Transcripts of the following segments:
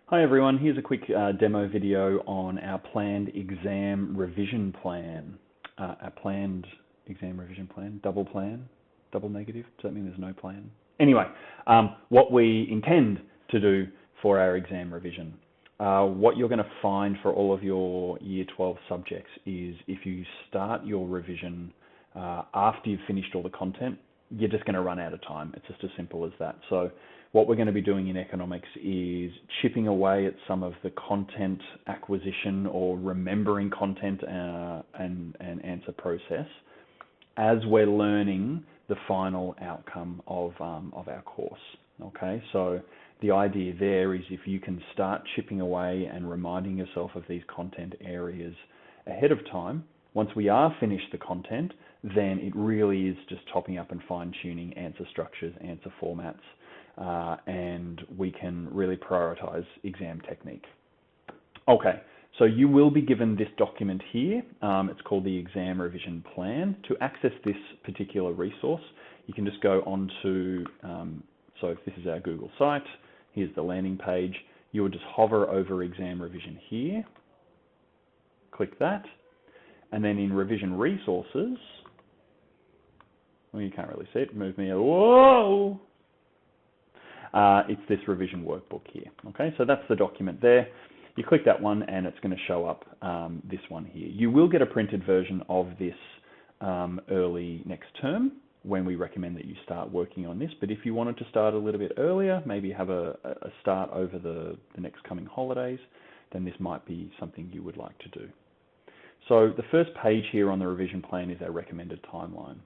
Hi everyone, here's a quick demo video on our planned exam revision plan. Our planned exam revision plan, double negative, does that mean there's no plan? Anyway, what we intend to do for our exam revision. What you're going to find for all of your Year 12 subjects is if you start your revision after you've finished all the content, you're just going to run out of time. It's just as simple as that. So what we're going to be doing in economics is chipping away at some of the content acquisition or remembering content and answer process as we're learning the final outcome of our course. Okay, so the idea there is if you can start chipping away and reminding yourself of these content areas ahead of time, once we are finished the content, then it really is just topping up and fine-tuning answer structures, answer formats, and we can really prioritize exam technique. Okay, so you will be given this document here. It's called the Exam Revision Plan. To access this particular resource, you can just go on to, so if this is our Google site, here's the landing page. You would just hover over Exam Revision here, click that, and then in Revision Resources, well, you can't really see it, move me, whoa! It's this revision workbook here. Okay, so that's the document there. You click that one and it's going to show up this one here. You will get a printed version of this early next term when we recommend that you start working on this. But if you wanted to start a little bit earlier, maybe have a start over the next coming holidays, then this might be something you would like to do. So the first page here on the revision plan is our recommended timeline.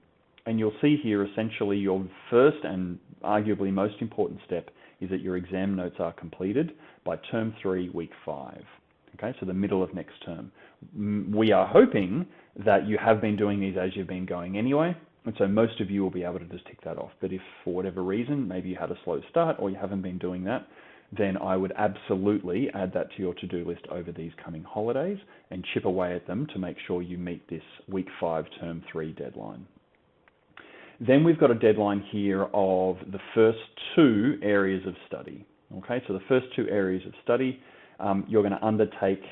And you'll see here essentially your first and arguably most important step is that your exam notes are completed by term 3, week 5. Okay, so the middle of next term. We are hoping that you have been doing these as you've been going anyway, and so most of you will be able to just tick that off. But if for whatever reason, maybe you had a slow start or you haven't been doing that, then I would absolutely add that to your to-do list over these coming holidays and chip away at them to make sure you meet this week 5, term 3 deadline. Then we've got a deadline here of the first 2 areas of study. Okay, so the first 2 areas of study, you're going to undertake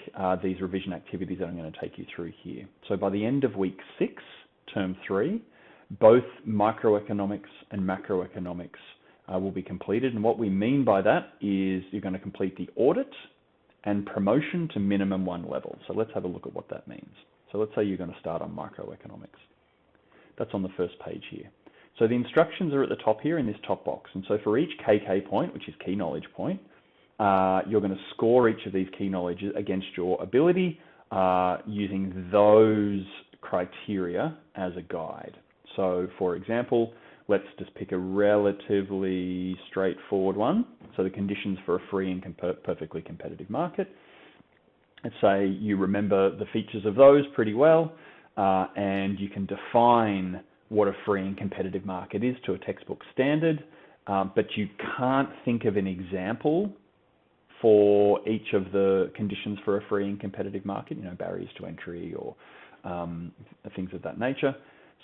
these revision activities that I'm going to take you through here. So by the end of week 6, term 3, both microeconomics and macroeconomics will be completed. And what we mean by that is you're going to complete the audit and promotion to minimum 1 level. So let's have a look at what that means. So let's say you're going to start on microeconomics. That's on the first page here. So the instructions are at the top here in this top box. And so for each KK point, which is key knowledge point, you're going to score each of these key knowledge against your ability using those criteria as a guide. So for example, let's just pick a relatively straightforward one. So the conditions for a free and perfectly competitive market. Let's say you remember the features of those pretty well, and you can define what a free and competitive market is to a textbook standard, but you can't think of an example for each of the conditions for a free and competitive market, you know, barriers to entry or things of that nature.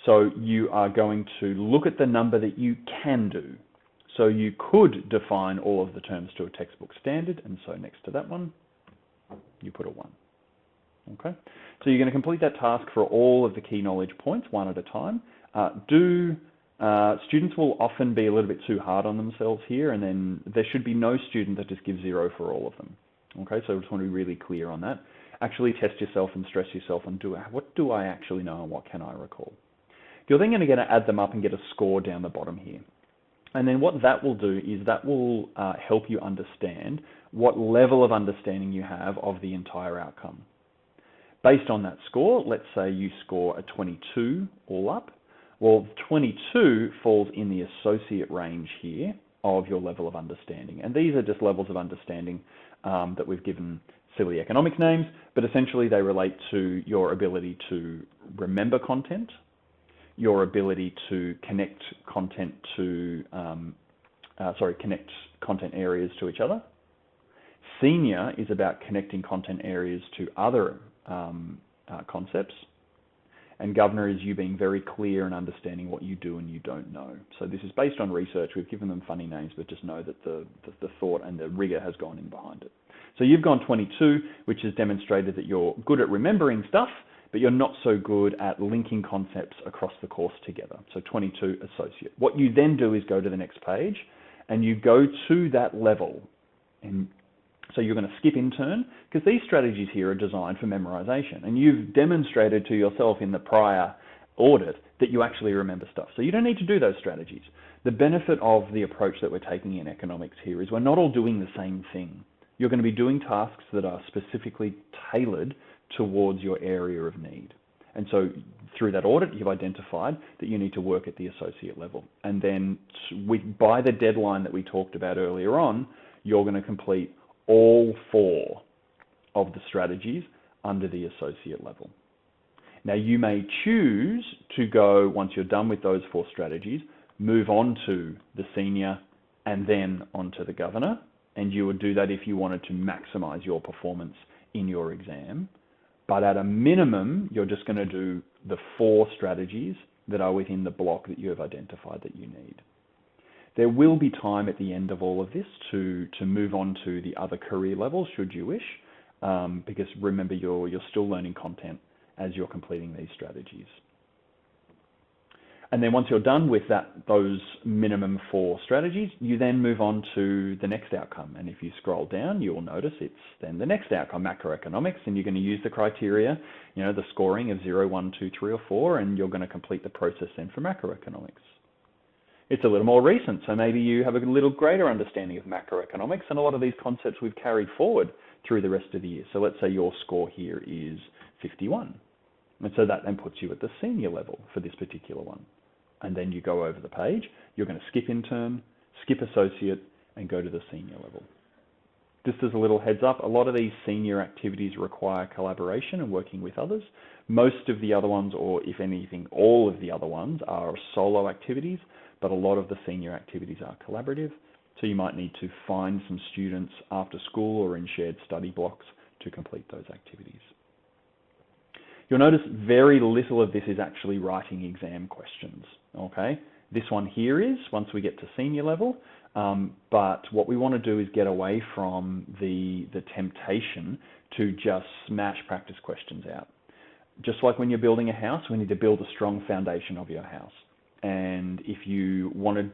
So you are going to look at the number that you can do. So you could define all of the terms to a textbook standard, and so next to that one, you put a 1. Okay, so you're going to complete that task for all of the key knowledge points, one at a time. Students will often be a little bit too hard on themselves here, and then there should be no student that just gives 0 for all of them. Okay, so I just want to be really clear on that. Actually test yourself and stress yourself on what do I actually know and what can I recall. You're then going to add them up and get a score down the bottom here. And then what that will do is that will help you understand what level of understanding you have of the entire outcome. Based on that score, let's say you score a 22 all up. Well, 22 falls in the associate range here of your level of understanding. And these are just levels of understanding that we've given silly economics names, but essentially they relate to your ability to remember content, your ability to connect content to, connect content areas to each other. Senior is about connecting content areas to other concepts. And governor is you being very clear and understanding what you do and you don't know. So this is based on research. We've given them funny names, but just know that the thought and the rigor has gone in behind it. So you've gone 22, which has demonstrated that you're good at remembering stuff, but you're not so good at linking concepts across the course together. So 22 associate. What you then do is go to the next page and you go to that level. And so you're going to skip intern because these strategies here are designed for memorization. And you've demonstrated to yourself in the prior audit that you actually remember stuff. So you don't need to do those strategies. The benefit of the approach that we're taking in economics here is we're not all doing the same thing. You're going to be doing tasks that are specifically tailored towards your area of need. And so through that audit, you've identified that you need to work at the associate level. And then by the deadline that we talked about earlier on, you're going to complete all 4 of the strategies under the associate level. Now you may choose to go, once you're done with those 4 strategies, move on to the senior and then onto the governor. And you would do that if you wanted to maximize your performance in your exam. But at a minimum, you're just going to do the 4 strategies that are within the block that you have identified that you need. There will be time at the end of all of this to move on to the other career levels, should you wish, because remember, you're still learning content as you're completing these strategies. And then once you're done with those minimum 4 strategies, you then move on to the next outcome. And if you scroll down, you will notice it's then the next outcome, macroeconomics, and you're going to use the criteria, the scoring of 0, 1, 2, 3, or 4, and you're going to complete the process then for macroeconomics. It's a little more recent, so maybe you have a little greater understanding of macroeconomics, and a lot of these concepts we've carried forward through the rest of the year. So let's say your score here is 51. And so that then puts you at the senior level for this particular one. And then you go over the page, you're going to skip intern, skip associate, and go to the senior level. Just as a little heads up, a lot of these senior activities require collaboration and working with others. Most of the other ones, or if anything, all of the other ones are solo activities, but a lot of the senior activities are collaborative. So you might need to find some students after school or in shared study blocks to complete those activities. You'll notice very little of this is actually writing exam questions, okay? This one here is, once we get to senior level, but what we want to do is get away from the temptation to just smash practice questions out. Just like when you're building a house, we need to build a strong foundation of your house. And if you want to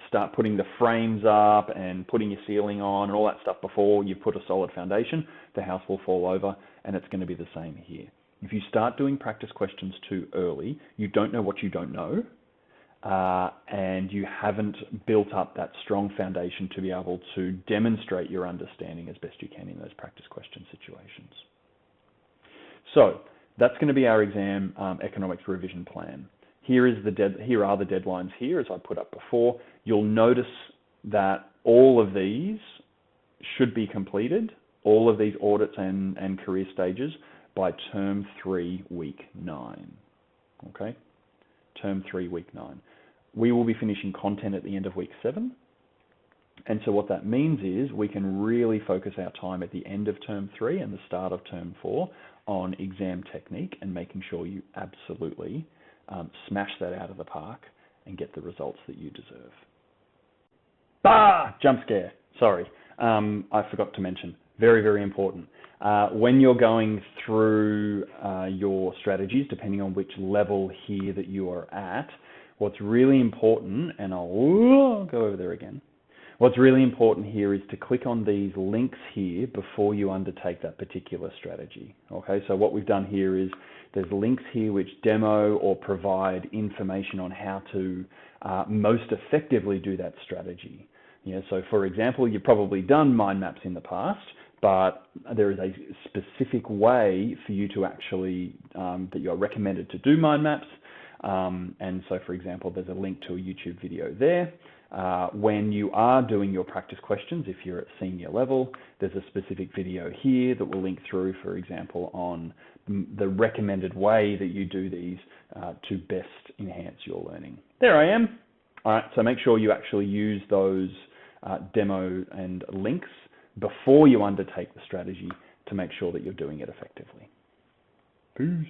start putting the frames up and putting your ceiling on and all that stuff before you put a solid foundation, the house will fall over, and it's going to be the same here. If you start doing practice questions too early, you don't know what you don't know, and you haven't built up that strong foundation to be able to demonstrate your understanding as best you can in those practice question situations. So that's going to be our exam economics revision plan. Here are the deadlines here, as I put up before. You'll notice that all of these should be completed, all of these audits and career stages, by term 3, week 9. Okay? Term 3, week 9. We will be finishing content at the end of week 7. And so what that means is we can really focus our time at the end of term 3 and the start of term 4 on exam technique and making sure you absolutely smash that out of the park and get the results that you deserve. Jump scare. Sorry. I forgot to mention. Very, very important. When you're going through your strategies, depending on which level here that you are at, what's really important, and I'll go over there again, what's really important here is to click on these links here before you undertake that particular strategy. Okay, so what we've done here is there's links here which demo or provide information on how to most effectively do that strategy. So for example, you've probably done mind maps in the past, but there is a specific way for you to actually, that you're recommended to do mind maps. And so for example, there's a link to a YouTube video there. When you are doing your practice questions, if you're at senior level, there's a specific video here that will link through, for example, on the recommended way that you do these to best enhance your learning. There I am. All right, so make sure you actually use those demo and links before you undertake the strategy to make sure that you're doing it effectively. Peace.